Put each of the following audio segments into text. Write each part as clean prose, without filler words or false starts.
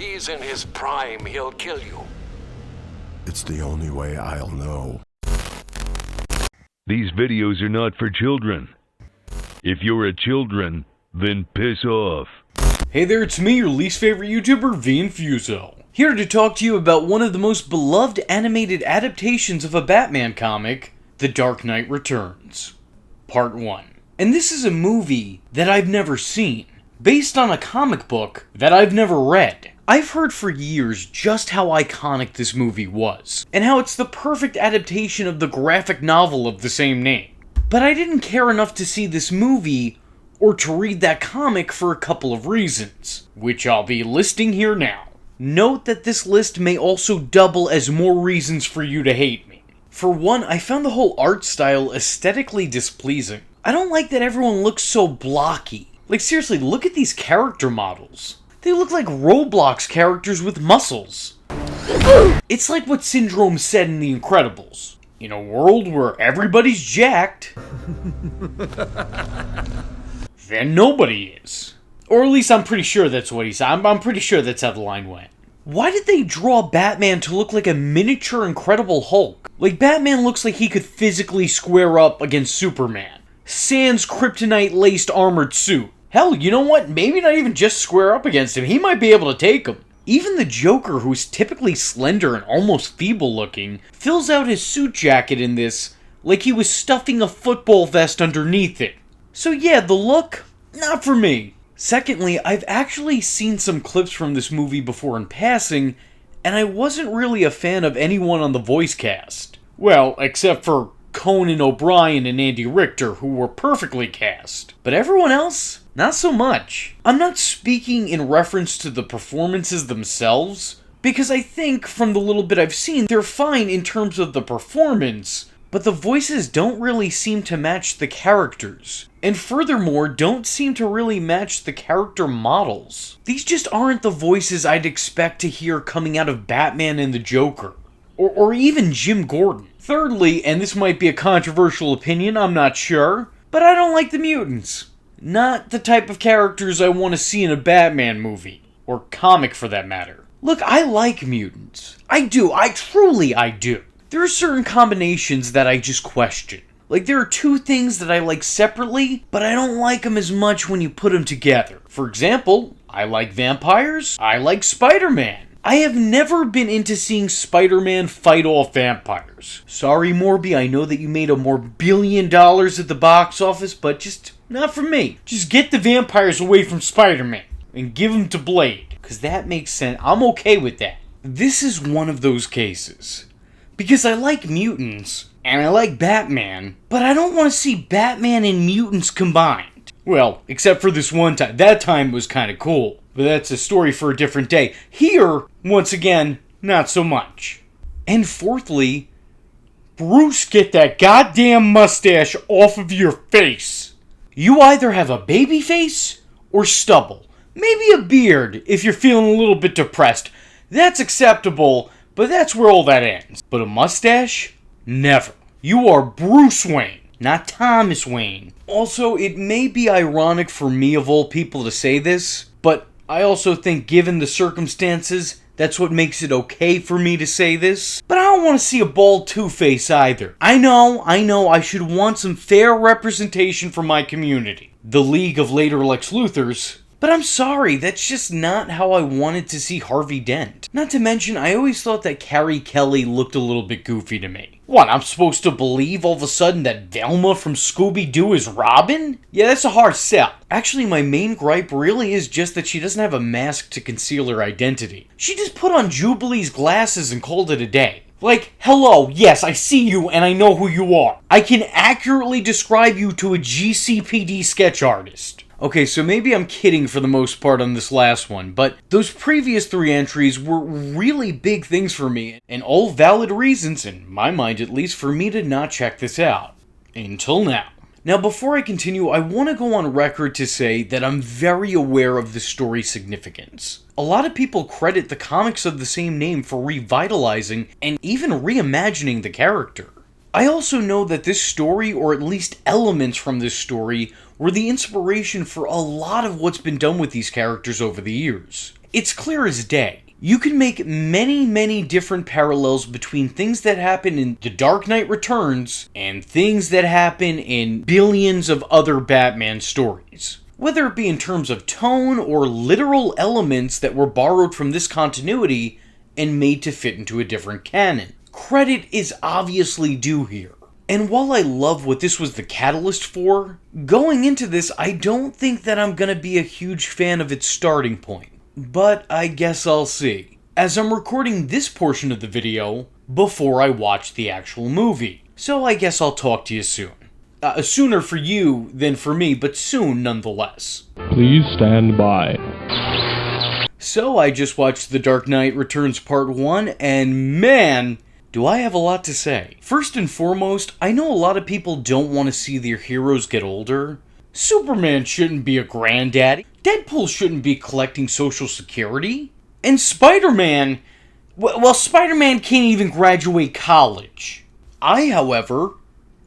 he's in his prime, he'll kill you. It's the only way I'll know. These videos are not for children. If you're a children, then piss off. Hey there, it's me, your least favorite YouTuber, Infuso. Here to talk to you about one of the most beloved animated adaptations of a Batman comic, The Dark Knight Returns, Part 1. And this is a movie that I've never seen, based on a comic book that I've never read. I've heard for years just how iconic this movie was, and how it's the perfect adaptation of the graphic novel of the same name. But I didn't care enough to see this movie, or to read that comic for a couple of reasons, which I'll be listing here now. Note that this list may also double as more reasons for you to hate me. For one, I found the whole art style aesthetically displeasing. I don't like that everyone looks so blocky. Like seriously, look at these character models. They look like Roblox characters with muscles. It's like what Syndrome said in The Incredibles. In a world where everybody's jacked, then nobody is. Or at least I'm pretty sure that's what he said. I'm pretty sure that's how the line went. Why did they draw Batman to look like a miniature Incredible Hulk? Like Batman looks like he could physically square up against Superman. Sans kryptonite-laced armored suit. Hell, you know what? Maybe not even just square up against him. He might be able to take him. Even the Joker, who's typically slender and almost feeble-looking, fills out his suit jacket in this like he was stuffing a football vest underneath it. So yeah, the look, not for me. Secondly, I've actually seen some clips from this movie before in passing, and I wasn't really a fan of anyone on the voice cast. Well, except for Conan O'Brien and Andy Richter, who were perfectly cast. But everyone else, not so much. I'm not speaking in reference to the performances themselves, because I think, from the little bit I've seen, they're fine in terms of the performance, but the voices don't really seem to match the characters. And furthermore, don't seem to really match the character models. These just aren't the voices I'd expect to hear coming out of Batman and the Joker. Or even Jim Gordon. Thirdly, and this might be a controversial opinion, I'm not sure, but I don't like the mutants. Not the type of characters I want to see in a Batman movie. Or comic for that matter. Look, I like mutants. I do. I do. There are certain combinations that I just question. Like, there are two things that I like separately, but I don't like them as much when you put them together. For example, I like vampires, I like Spider-Man. I have never been into seeing Spider-Man fight off vampires. Sorry, Morby, I know that you made $1 billion at the box office, but just not for me. Just get the vampires away from Spider-Man and give them to Blade, because that makes sense. I'm okay with that. This is one of those cases. Because I like mutants, and I like Batman, but I don't want to see Batman and mutants combined. Well, except for this one time. That time was kind of cool, but that's a story for a different day. Here, once again, not so much. And fourthly, Bruce, get that goddamn mustache off of your face. You either have a baby face or stubble. Maybe a beard if you're feeling a little bit depressed. That's acceptable, but that's where all that ends. But a mustache? Never. You are Bruce Wayne, not Thomas Wayne. Also, it may be ironic for me of all people to say this, but I also think given the circumstances, that's what makes it okay for me to say this. But I don't want to see a bald Two-Face either. I know, I should want some fair representation from my community. The League of later Lex Luthors. But I'm sorry, that's just not how I wanted to see Harvey Dent. Not to mention, I always thought that Carrie Kelly looked a little bit goofy to me. What, I'm supposed to believe all of a sudden that Velma from Scooby-Doo is Robin? Yeah, that's a hard sell. Actually, my main gripe really is just that she doesn't have a mask to conceal her identity. She just put on Jubilee's glasses and called it a day. Like, hello, yes, I see you and I know who you are. I can accurately describe you to a GCPD sketch artist. Okay, so maybe I'm kidding for the most part on this last one, but those previous 3 entries were really big things for me, and all valid reasons, in my mind at least, for me to not check this out. Until now. Now, before I continue, I want to go on record to say that I'm very aware of the story's significance. A lot of people credit the comics of the same name for revitalizing and even reimagining the character. I also know that this story, or at least elements from this story, were the inspiration for a lot of what's been done with these characters over the years. It's clear as day. You can make many different parallels between things that happen in The Dark Knight Returns and things that happen in billions of other Batman stories. Whether it be in terms of tone or literal elements that were borrowed from this continuity and made to fit into a different canon. Credit is obviously due here. And while I love what this was the catalyst for, going into this I don't think that I'm gonna be a huge fan of its starting point. But I guess I'll see, as I'm recording this portion of the video before I watch the actual movie. So I guess I'll talk to you soon. Sooner for you than for me, but soon nonetheless. Please stand by. So I just watched The Dark Knight Returns Part 1, and man, do I have a lot to say. First and foremost, I know a lot of people don't want to see their heroes get older. Superman shouldn't be a granddaddy. Deadpool shouldn't be collecting Social Security. And Spider-Man, well, Spider-Man can't even graduate college. I, however,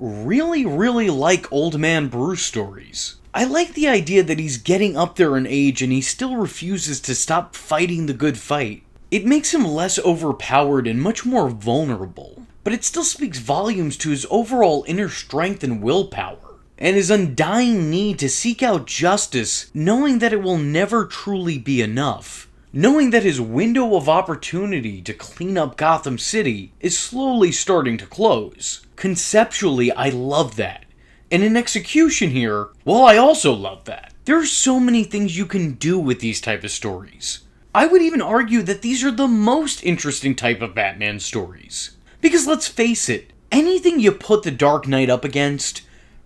really like Old Man Bruce stories. I like the idea that he's getting up there in age and he still refuses to stop fighting the good fight. It makes him less overpowered and much more vulnerable, but it still speaks volumes to his overall inner strength and willpower, and his undying need to seek out justice, knowing that it will never truly be enough. Knowing that his window of opportunity to clean up Gotham City is slowly starting to close. Conceptually, I love that. And in execution here, well, I also love that. There are so many things you can do with these type of stories. I would even argue that these are the most interesting type of Batman stories. Because let's face it, anything you put the Dark Knight up against,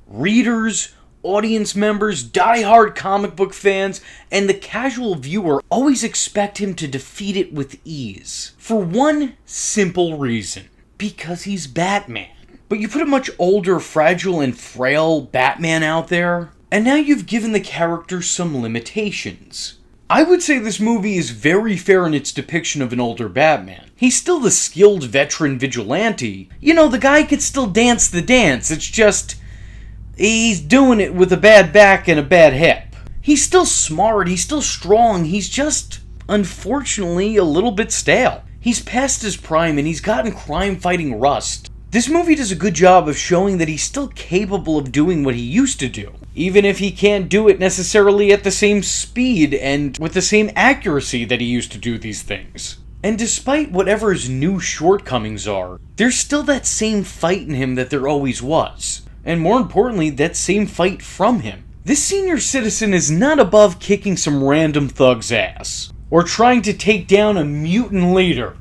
readers, audience members, die-hard comic book fans, and the casual viewer always expect him to defeat it with ease. For one simple reason. Because he's Batman. But you put a much older, fragile, and frail Batman out there, and now you've given the character some limitations. I would say this movie is very fair in its depiction of an older Batman. He's still the skilled veteran vigilante. You know, the guy could still dance the dance, it's just he's doing it with a bad back and a bad hip. He's still smart, he's still strong, he's just, unfortunately, a little bit stale. He's past his prime and he's gotten crime-fighting rust. This movie does a good job of showing that he's still capable of doing what he used to do, even if he can't do it necessarily at the same speed and with the same accuracy that he used to do these things. And despite whatever his new shortcomings are, there's still that same fight in him that there always was. And more importantly, that same fight from him. This senior citizen is not above kicking some random thug's ass, or trying to take down a mutant leader.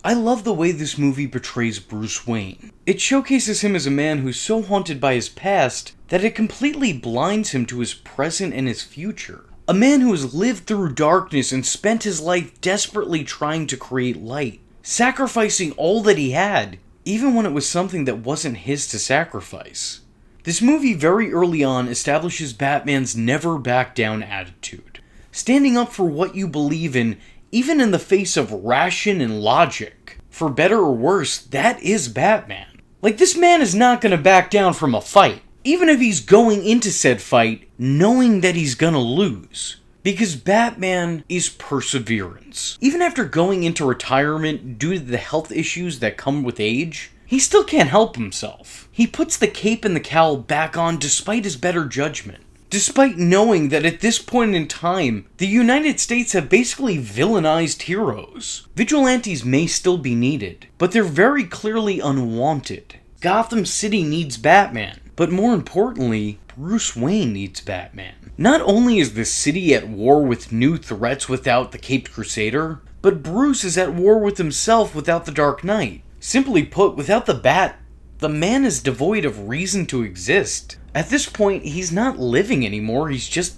I love the way this movie portrays Bruce Wayne. It showcases him as a man who's so haunted by his past that it completely blinds him to his present and his future. A man who has lived through darkness and spent his life desperately trying to create light, sacrificing all that he had, even when it was something that wasn't his to sacrifice. This movie very early on establishes Batman's never back down attitude, standing up for what you believe in even in the face of ration and logic. For better or worse, that is Batman. Like, this man is not gonna back down from a fight, even if he's going into said fight knowing that he's gonna lose. Because Batman is perseverance. Even after going into retirement due to the health issues that come with age, he still can't help himself. He puts the cape and the cowl back on despite his better judgment. Despite knowing that at this point in time, the United States have basically villainized heroes. Vigilantes may still be needed, but they're very clearly unwanted. Gotham City needs Batman, but more importantly, Bruce Wayne needs Batman. Not only is the city at war with new threats without the Caped Crusader, but Bruce is at war with himself without the Dark Knight. Simply put, without the Bat, the man is devoid of reason to exist. At this point, he's not living anymore, he's just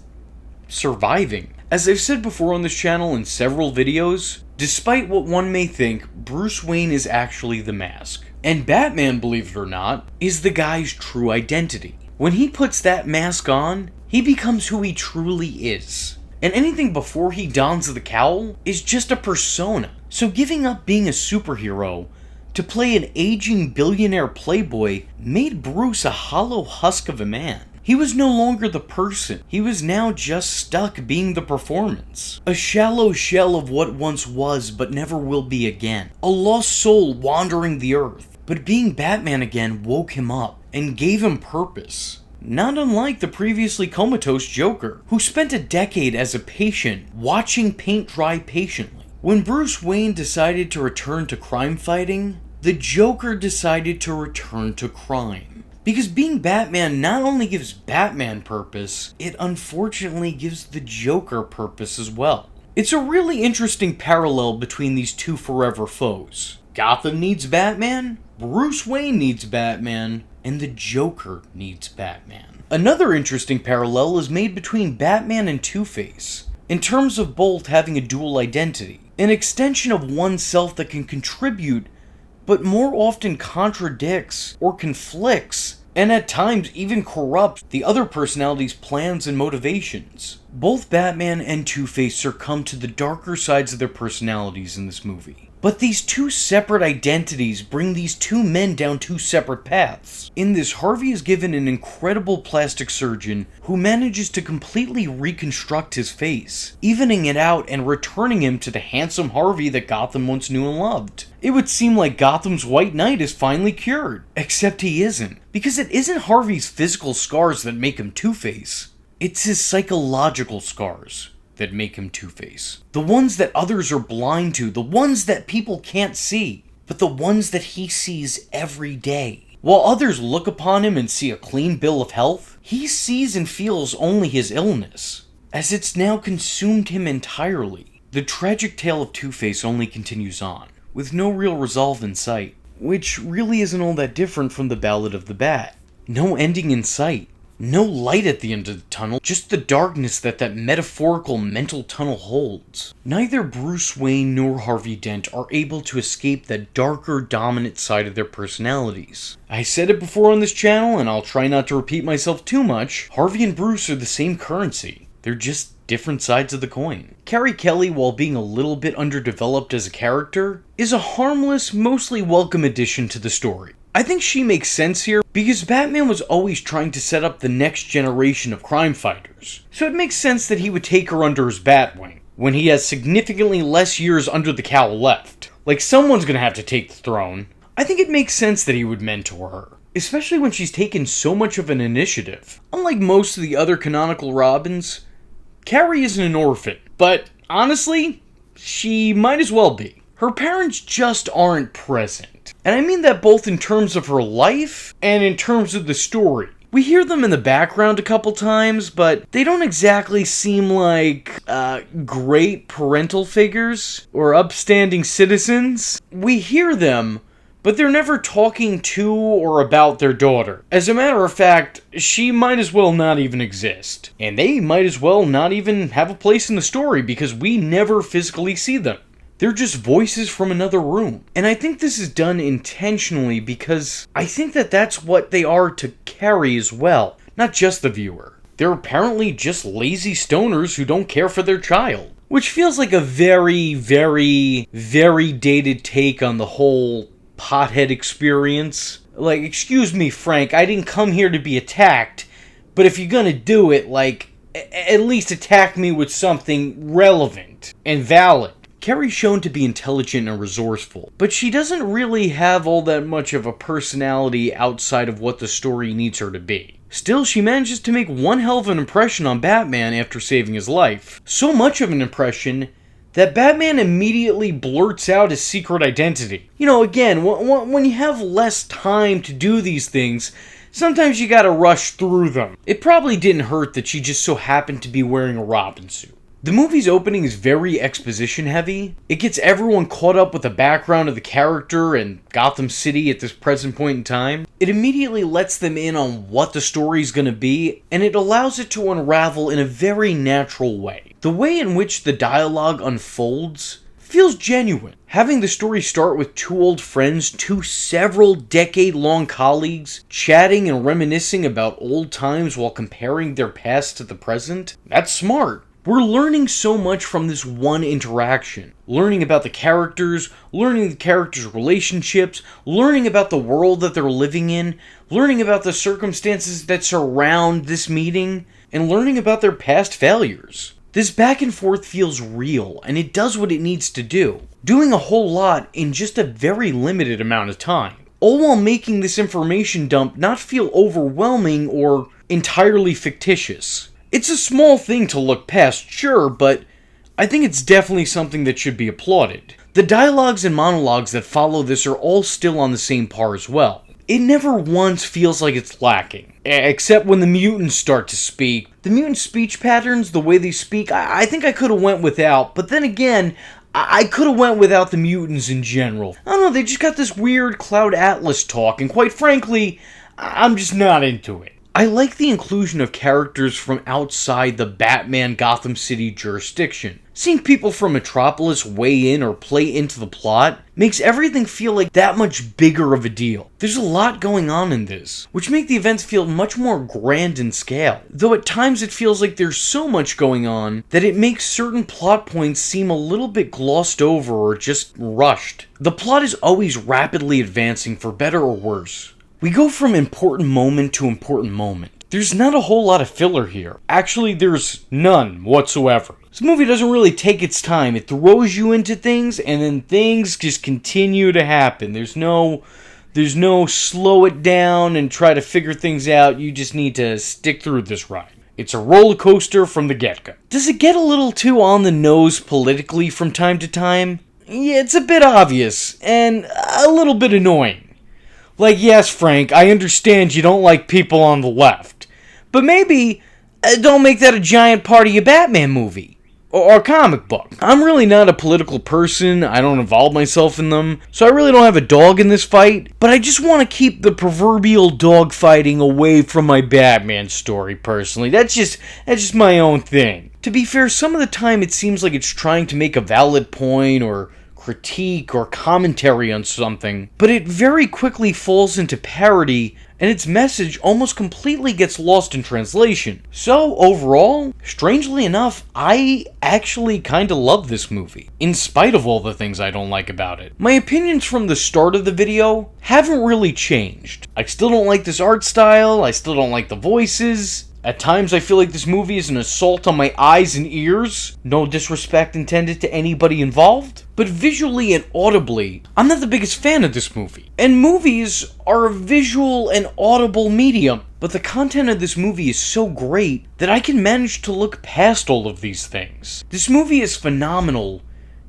surviving. As I've said before on this channel in several videos, despite what one may think, Bruce Wayne is actually the mask. And Batman, believe it or not, is the guy's true identity. When he puts that mask on, he becomes who he truly is. And anything before he dons the cowl is just a persona. So giving up being a superhero to play an aging billionaire playboy made Bruce a hollow husk of a man. He was no longer the person. He was now just stuck being the performance. A shallow shell of what once was but never will be again. A lost soul wandering the earth. But being Batman again woke him up and gave him purpose. Not unlike the previously comatose Joker, who spent a decade as a patient watching paint dry patiently. When Bruce Wayne decided to return to crime fighting, the Joker decided to return to crime. Because being Batman not only gives Batman purpose, it unfortunately gives the Joker purpose as well. It's a really interesting parallel between these two forever foes. Gotham needs Batman, Bruce Wayne needs Batman, and the Joker needs Batman. Another interesting parallel is made between Batman and Two-Face, in terms of both having a dual identity, an extension of oneself that can contribute, but more often contradicts or conflicts, and at times even corrupts the other personality's plans and motivations. Both Batman and Two-Face succumb to the darker sides of their personalities in this movie. But these two separate identities bring these two men down two separate paths. In this, Harvey is given an incredible plastic surgeon who manages to completely reconstruct his face, evening it out and returning him to the handsome Harvey that Gotham once knew and loved. It would seem like Gotham's White Knight is finally cured, except he isn't, because it isn't Harvey's physical scars that make him Two-Face. It's his psychological scars that make him Two-Face. The ones that others are blind to, the ones that people can't see, but the ones that he sees every day. While others look upon him and see a clean bill of health, he sees and feels only his illness, as it's now consumed him entirely. The tragic tale of Two-Face only continues on, with no real resolve in sight, which really isn't all that different from the Ballad of the Bat. No ending in sight. No light at the end of the tunnel, just the darkness that metaphorical mental tunnel holds. Neither Bruce Wayne nor Harvey Dent are able to escape the darker, dominant side of their personalities. I said it before on this channel, and I'll try not to repeat myself too much, Harvey and Bruce are the same currency. They're just different sides of the coin. Carrie Kelly, while being a little bit underdeveloped as a character, is a harmless, mostly welcome addition to the story. I think she makes sense here because Batman was always trying to set up the next generation of crime fighters. So it makes sense that he would take her under his Batwing when he has significantly less years under the cowl left. Like, someone's gonna have to take the throne. I think it makes sense that he would mentor her, especially when she's taken so much of an initiative. Unlike most of the other canonical Robins, Carrie isn't an orphan, but honestly, she might as well be. Her parents just aren't present. And I mean that both in terms of her life and in terms of the story. We hear them in the background a couple times, but they don't exactly seem like great parental figures or upstanding citizens. We hear them, but they're never talking to or about their daughter. As a matter of fact, she might as well not even exist. And they might as well not even have a place in the story because we never physically see them. They're just voices from another room. And I think this is done intentionally because I think that that's what they are to Carrie as well, not just the viewer. They're apparently just lazy stoners who don't care for their child. Which feels like a very, very, very dated take on the whole pothead experience. Like, excuse me, Frank, I didn't come here to be attacked, but if you're gonna do it, like, at least attack me with something relevant and valid. Carrie's shown to be intelligent and resourceful, but she doesn't really have all that much of a personality outside of what the story needs her to be. Still, she manages to make one hell of an impression on Batman after saving his life. So much of an impression that Batman immediately blurts out his secret identity. You know, again, when you have less time to do these things, sometimes you gotta rush through them. It probably didn't hurt that she just so happened to be wearing a Robin suit. The movie's opening is very exposition heavy. It gets everyone caught up with the background of the character and Gotham City at this present point in time. It immediately lets them in on what the story's gonna be, and it allows it to unravel in a very natural way. The way in which the dialogue unfolds feels genuine. Having the story start with two old friends, two several decade-long colleagues, chatting and reminiscing about old times while comparing their past to the present, that's smart. We're learning so much from this one interaction. Learning about the characters, learning the characters' relationships, learning about the world that they're living in, learning about the circumstances that surround this meeting, and learning about their past failures. This back and forth feels real, and it does what it needs to do, doing a whole lot in just a very limited amount of time, all while making this information dump not feel overwhelming or entirely fictitious. It's a small thing to look past, sure, but I think it's definitely something that should be applauded. The dialogues and monologues that follow this are all still on the same par as well. It never once feels like it's lacking, except when the mutants start to speak. The mutant speech patterns, the way they speak, I think I could have went without, but then again, I could have went without the mutants in general. I don't know, they just got this weird Cloud Atlas talk, and quite frankly, I'm just not into it. I like the inclusion of characters from outside the Batman Gotham City jurisdiction. Seeing people from Metropolis weigh in or play into the plot makes everything feel like that much bigger of a deal. There's a lot going on in this, which make the events feel much more grand in scale. Though at times it feels like there's so much going on that it makes certain plot points seem a little bit glossed over or just rushed. The plot is always rapidly advancing for better or worse. We go from important moment to important moment. There's not a whole lot of filler here. Actually, there's none whatsoever. This movie doesn't really take its time. It throws you into things, and then things just continue to happen. There's no slow it down and try to figure things out. You just need to stick through this ride. It's a roller coaster from the get-go. Does it get a little too on the nose politically from time to time? Yeah, it's a bit obvious, and a little bit annoying. Like, yes, Frank, I understand you don't like people on the left, but maybe don't make that a giant part of your Batman movie or comic book. I'm really not a political person, I don't involve myself in them, so I really don't have a dog in this fight, but I just want to keep the proverbial dog fighting away from my Batman story, personally. That's just my own thing. To be fair, some of the time it seems like it's trying to make a valid point or critique or commentary on something, but it very quickly falls into parody, and its message almost completely gets lost in translation. So overall, strangely enough, I actually kinda love this movie, in spite of all the things I don't like about it. My opinions from the start of the video haven't really changed. I still don't like this art style, I still don't like the voices. At times I feel like this movie is an assault on my eyes and ears. No disrespect intended to anybody involved. But visually and audibly, I'm not the biggest fan of this movie. And movies are a visual and audible medium. But the content of this movie is so great that I can manage to look past all of these things. This movie is phenomenal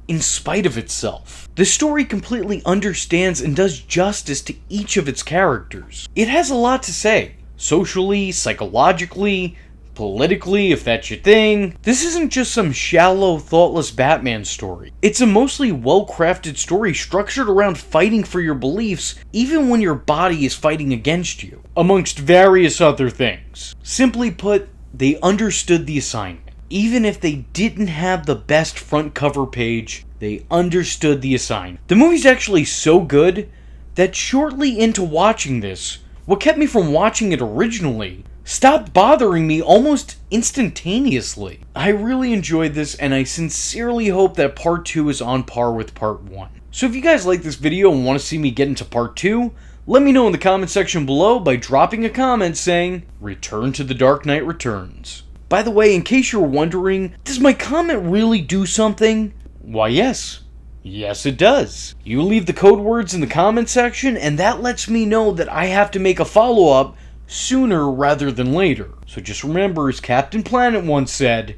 in spite of itself. The story completely understands and does justice to each of its characters. It has a lot to say. Socially, psychologically, politically, if that's your thing. This isn't just some shallow, thoughtless Batman story. It's a mostly well-crafted story structured around fighting for your beliefs, even when your body is fighting against you, amongst various other things. Simply put, they understood the assignment. Even if they didn't have the best front cover page, they understood the assignment. The movie's actually so good that shortly into watching this, what kept me from watching it originally stopped bothering me almost instantaneously. I really enjoyed this, and I sincerely hope that part 2 is on par with part 1. So if you guys like this video and want to see me get into part 2, let me know in the comment section below by dropping a comment saying, "Return to the Dark Knight Returns." By the way, in case you're wondering, does my comment really do something? Why, yes. Yes, it does. You leave the code words in the comment section, and that lets me know that I have to make a follow-up sooner rather than later. So just remember, as Captain Planet once said,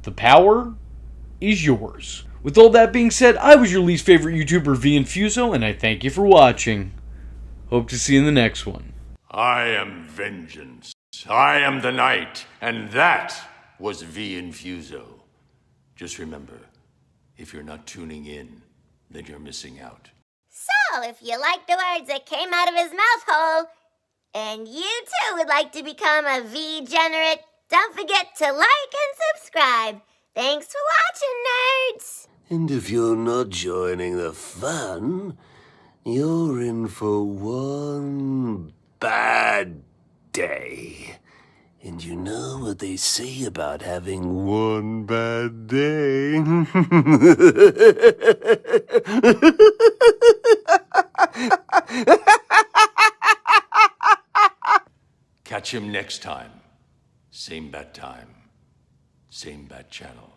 the power is yours. With all that being said, I was your least favorite YouTuber, Infuso, and I thank you for watching. Hope to see you in the next one. I am vengeance. I am the night, and that was Infuso. Just remember, if you're not tuning in, then you're missing out. So, if you like the words that came out of his mouth hole, and you too would like to become a V-generate, don't forget to like and subscribe. Thanks for watching, nerds! And if you're not joining the fun, you're in for one bad day. And you know what they say about having one bad day? Catch him next time. Same bat time. Same bat channel.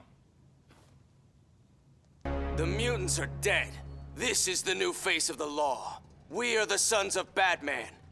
The mutants are dead. This is the new face of the law. We are the sons of Batman.